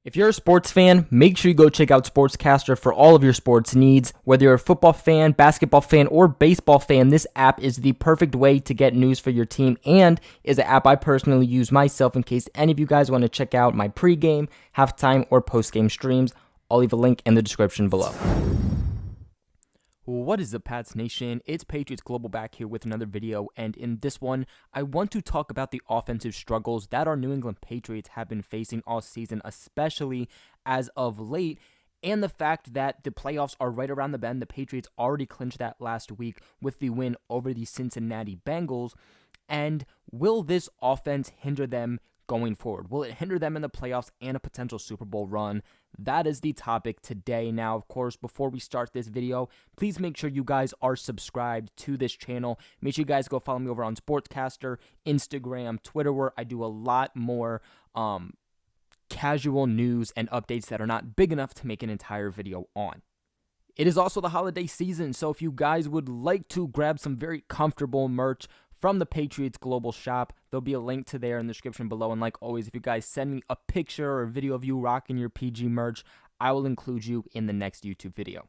If you're a sports fan, make sure you go check out SportsCastr for all of your sports needs. Whether you're a football fan, basketball fan, or baseball fan, this app is the perfect way to get news for your team and is an app I personally use myself in case any of you guys want to check out my pregame, halftime, or postgame streams. I'll leave a link in the description below. What is up, Pats Nation? It's Patriots Global back here with another video, and in this one, I want to talk about the offensive struggles that our New England Patriots have been facing all season, especially as of late, and the fact that the playoffs are right around the bend. The Patriots already clinched that last week with the win over the Cincinnati Bengals, and will this offense hinder them going forward? Will it hinder them in the playoffs and a potential Super Bowl run? That is the topic today. Now, of course, before we start this video, please make sure you guys are subscribed to this channel. Make sure you guys go follow me over on SportsCastr, Instagram, Twitter, where I do a lot more casual news and updates that are not big enough to make an entire video on. It is also the holiday season, so if you guys would like to grab some very comfortable merch from the Patriots Global Shop, there'll be a link to there in the description below. And like always, if you guys send me a picture or a video of you rocking your PG merch, I will include you in the next YouTube video.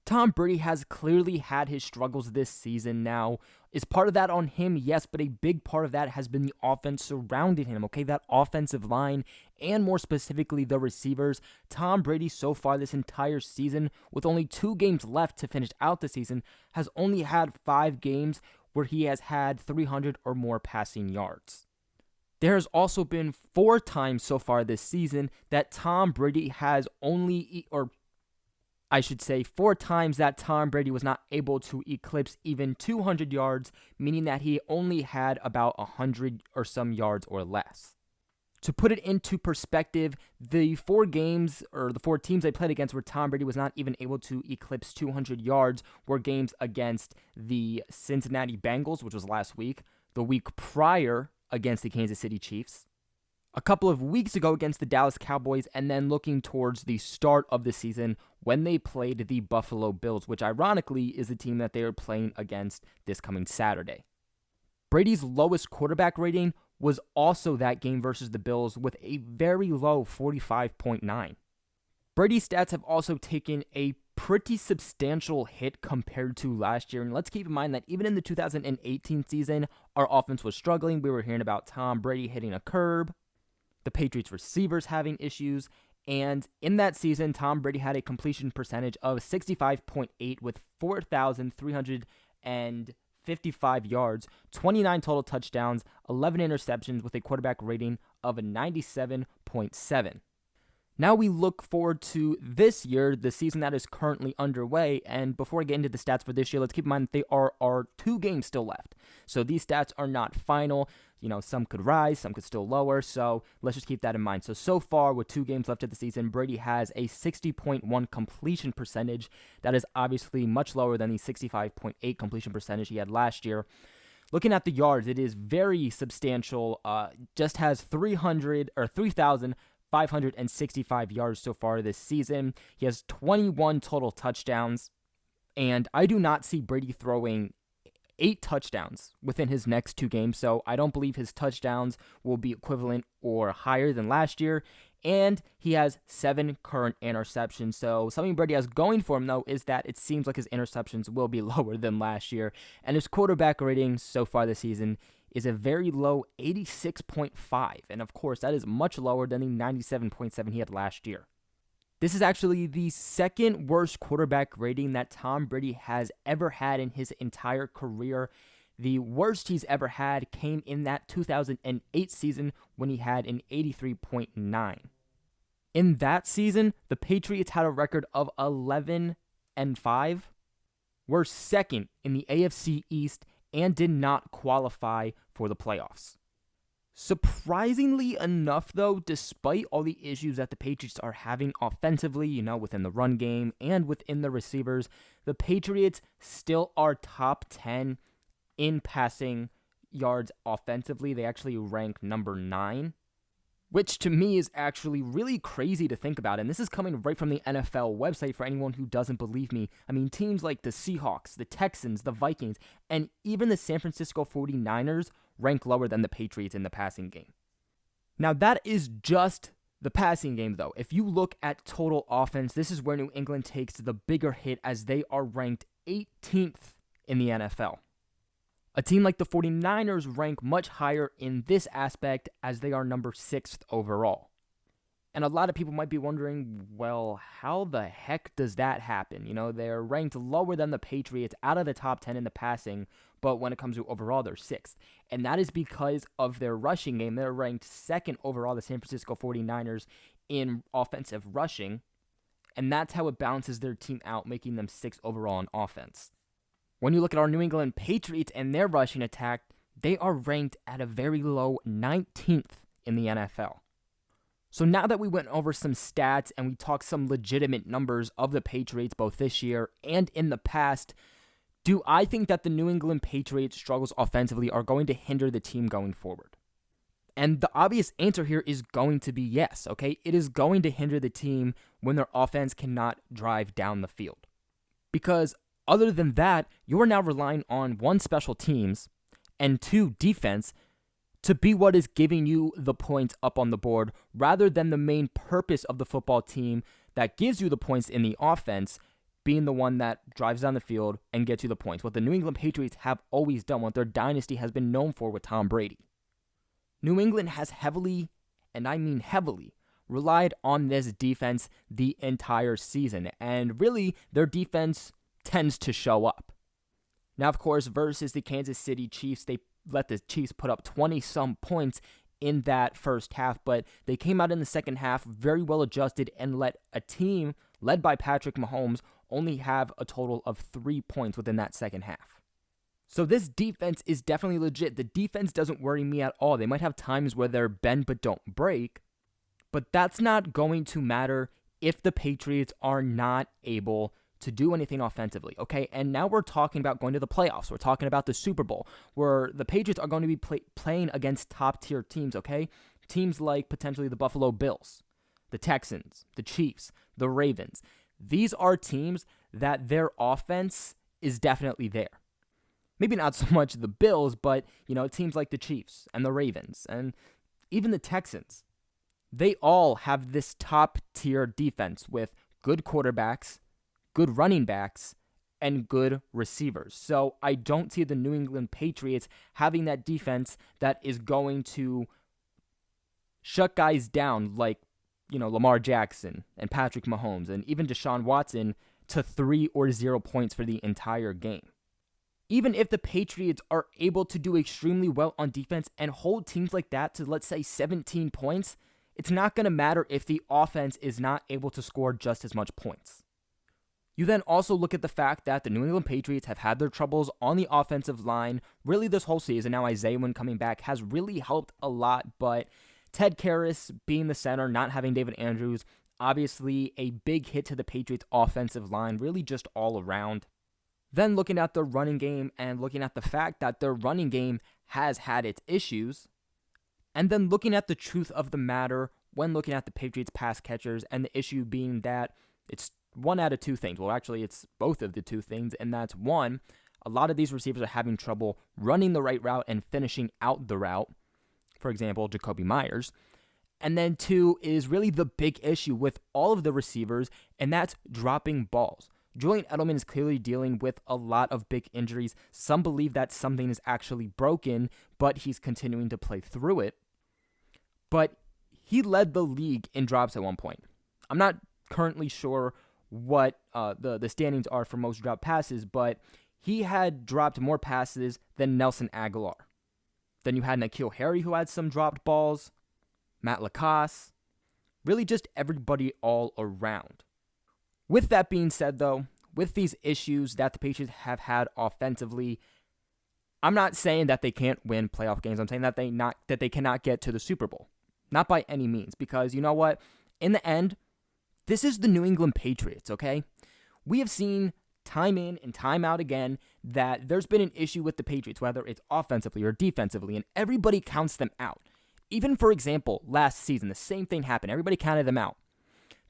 Tom Brady has clearly had his struggles this season now. Is part of that on him? Yes, but a big part of that has been the offense surrounding him, okay? That offensive line, and more specifically, the receivers. Tom Brady, so far this entire season, with only 2 games left to finish out the season, has only had 5 games where he has had 300 or more passing yards. There has also been 4 times so far this season that Tom Brady has only, or I should say 4 times that Tom Brady was not able to eclipse even 200 yards, meaning that he only had about 100 or some yards or less. To put it into perspective, the 4 games, or the 4 teams they played against where Tom Brady was not even able to eclipse 200 yards were games against the Cincinnati Bengals, which was last week, the week prior against the Kansas City Chiefs, a couple of weeks ago against the Dallas Cowboys, and then looking towards the start of the season when they played the Buffalo Bills, which ironically is the team that they are playing against this coming Saturday. Brady's lowest quarterback rating was also that game versus the Bills with a very low 45.9. Brady's stats have also taken a pretty substantial hit compared to last year. And let's keep in mind that even in the 2018 season, our offense was struggling. We were hearing about Tom Brady hitting a curb, the Patriots receivers having issues. And in that season, Tom Brady had a completion percentage of 65.8 with 4,355 yards, 29 total touchdowns, 11 interceptions with a quarterback rating of a 97.7. Now we look forward to this year, the season that is currently underway, and before I get into the stats for this year, let's keep in mind that there are 2 games still left. So these stats are not final. You know, some could rise, some could still lower, so let's just keep that in mind. So far, with 2 games left of the season, Brady has a 60.1 completion percentage. That is obviously much lower than the 65.8 completion percentage he had last year. Looking at the yards, it is very substantial. Just has 3,565 yards so far this season. He has 21 total touchdowns, and I do not see Brady throwing 8 touchdowns within his next 2 games, so I don't believe his touchdowns will be equivalent or higher than last year, and he has 7 current interceptions. So something Brady has going for him, though, is that it seems like his interceptions will be lower than last year, and his quarterback rating so far this season is a very low 86.5, and of course, that is much lower than the 97.7 he had last year. This is actually the second worst quarterback rating that Tom Brady has ever had in his entire career. The worst he's ever had came in that 2008 season when he had an 83.9. In that season, the Patriots had a record of 11-5, were second in the AFC East, and did not qualify for the playoffs. Surprisingly enough, though, despite all the issues that the Patriots are having offensively, within the run game and within the receivers, the Patriots still are top 10 in passing yards offensively. They actually rank number 9, which to me is actually really crazy to think about. And this is coming right from the NFL website for anyone who doesn't believe me. I mean, teams like the Seahawks, the Texans, the Vikings, and even the San Francisco 49ers rank lower than the Patriots in the passing game. Now, that is just The passing game, though, if you look at total offense, this is where New England takes the bigger hit as they are ranked 18th in the NFL. A team like the 49ers rank much higher in this aspect as they are number 6th overall. And a lot of people might be wondering, well, how the heck does that happen? You know, they're ranked lower than the Patriots out of the top 10 in the passing, but when it comes to overall, they're 6th. And that is because of their rushing game. They're ranked 2nd overall, the San Francisco 49ers, in offensive rushing. And that's how it balances their team out, making them 6th overall in offense. When you look at our New England Patriots and their rushing attack, they are ranked at a very low 19th in the NFL. So now that we went over some stats and we talked some legitimate numbers of the Patriots both this year and in the past, do I think that the New England Patriots struggles offensively are going to hinder the team going forward? And the obvious answer here is going to be yes, okay? It is going to hinder the team when their offense cannot drive down the field. Because other than that, you are now relying on 1, special teams, and 2, defense, to be what is giving you the points up on the board rather than the main purpose of the football team that gives you the points in the offense being the one that drives down the field and gets you the points. What the New England Patriots have always done, what their dynasty has been known for with Tom Brady. New England has heavily, and I mean heavily, relied on this defense the entire season, and really their defense tends to show up. Now, of course, versus the Kansas City Chiefs, they let the Chiefs put up 20-some points in that first half, but they came out in the second half very well adjusted and let a team led by Patrick Mahomes only have a total of 3 points within that second half. So this defense is definitely legit. The defense doesn't worry me at all. They might have times where they're bend but don't break, but that's not going to matter if the Patriots are not able to do anything offensively, okay? And now we're talking about going to the playoffs. We're talking about the Super Bowl, where the Patriots are going to be playing against top-tier teams, okay? Teams like potentially the Buffalo Bills, the Texans, the Chiefs, the Ravens. These are teams that their offense is definitely there. Maybe not so much the Bills, but, you know, teams like the Chiefs and the Ravens and even the Texans. They all have this top-tier defense with good quarterbacks, good running backs, and good receivers. So I don't see the New England Patriots having that defense that is going to shut guys down like, you know, Lamar Jackson and Patrick Mahomes and even Deshaun Watson to 3 or 0 points for the entire game. Even if the Patriots are able to do extremely well on defense and hold teams like that to, let's say, 17 points, it's not going to matter if the offense is not able to score just as much points. You then also look at the fact that the New England Patriots have had their troubles on the offensive line really this whole season. Now Isaiah, when coming back, has really helped a lot, but Ted Karras being the center, not having David Andrews, obviously a big hit to the Patriots offensive line, really just all around. Then looking at the running game and looking at the fact that their running game has had its issues, and then looking at the truth of the matter when looking at the Patriots pass catchers and the issue being that it's one out of 2 things. Well, actually, it's both of the 2 things, and that's 1, a lot of these receivers are having trouble running the right route and finishing out the route. For example, Jacoby Myers. And then 2 is really the big issue with all of the receivers, and that's dropping balls. Julian Edelman is clearly dealing with a lot of big injuries. Some believe that something is actually broken, but he's continuing to play through it. But he led the league in drops at one point. I'm not currently sure what the standings are for most drop passes, but he had dropped more passes than Nelson Aguilar. Then you had N'Keal Harry, who had some dropped balls, Matt Lacoste, really just everybody all around. With that being said, though, with these issues that the Patriots have had offensively, I'm not saying that they can't win playoff games. I'm saying that they cannot get to the Super Bowl. Not by any means, because you know what? In the end, this is the New England Patriots, okay? We have seen time in and time out again that there's been an issue with the Patriots, whether it's offensively or defensively, and everybody counts them out. Even, for example, last season, the same thing happened. Everybody counted them out.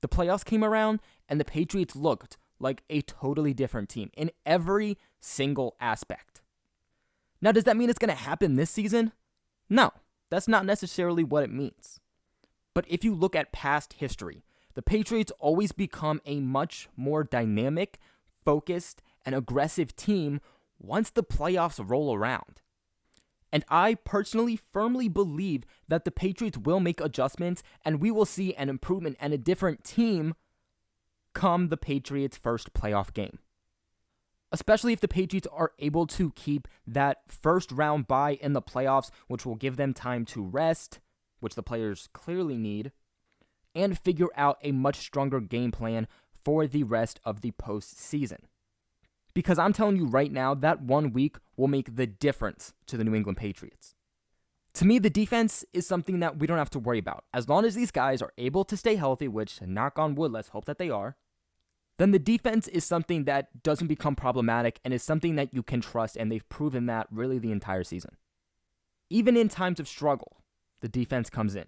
The playoffs came around, and the Patriots looked like a totally different team in every single aspect. Now, does that mean it's going to happen this season? No, that's not necessarily what it means. But if you look at past history, the Patriots always become a much more dynamic, focused, and aggressive team once the playoffs roll around. And I personally firmly believe that the Patriots will make adjustments and we will see an improvement and a different team come the Patriots' first playoff game. Especially if the Patriots are able to keep that first round bye in the playoffs, which will give them time to rest, which the players clearly need, and figure out a much stronger game plan for the rest of the postseason. Because I'm telling you right now, that 1 week will make the difference to the New England Patriots. To me, the defense is something that we don't have to worry about. As long as these guys are able to stay healthy, which, knock on wood, let's hope that they are, then the defense is something that doesn't become problematic and is something that you can trust, and they've proven that really the entire season. Even in times of struggle, the defense comes in.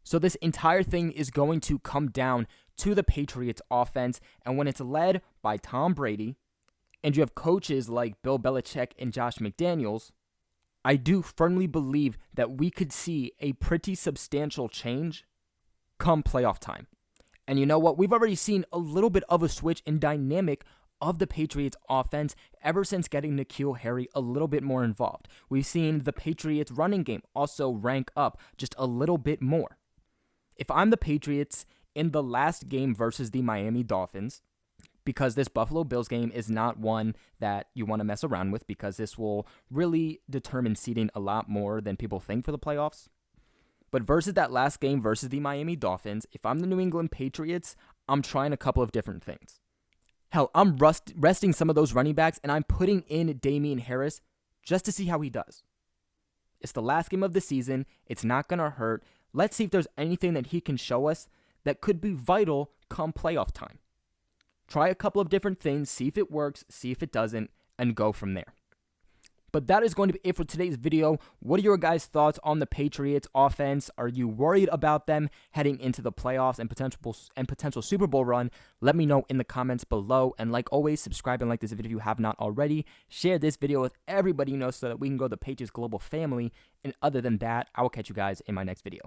So this entire thing is going to come down to the Patriots offense, and when it's led by Tom Brady, and you have coaches like Bill Belichick and Josh McDaniels, I do firmly believe that we could see a pretty substantial change come playoff time. And you know what? We've already seen a little bit of a switch in dynamic of the Patriots offense ever since getting N'Keal Harry a little bit more involved. We've seen the Patriots running game also rank up just a little bit more. If I'm the Patriots in the last game versus the Miami Dolphins, because this Buffalo Bills game is not one that you want to mess around with, because this will really determine seeding a lot more than people think for the playoffs. But versus that last game versus the Miami Dolphins, if I'm the New England Patriots, I'm trying a couple of different things. Hell, I'm resting some of those running backs, and I'm putting in Damian Harris just to see how he does. It's the last game of the season. It's not going to hurt. Let's see if there's anything that he can show us that could be vital come playoff time. Try a couple of different things, see if it works, see if it doesn't, and go from there. But that is going to be it for today's video. What are your guys' thoughts on the Patriots offense? Are you worried about them heading into the playoffs and potential Super Bowl run? Let me know in the comments below. And like always, subscribe and like this video if you have not already. Share this video with everybody you know so that we can grow the Patriots global family. And other than that, I will catch you guys in my next video.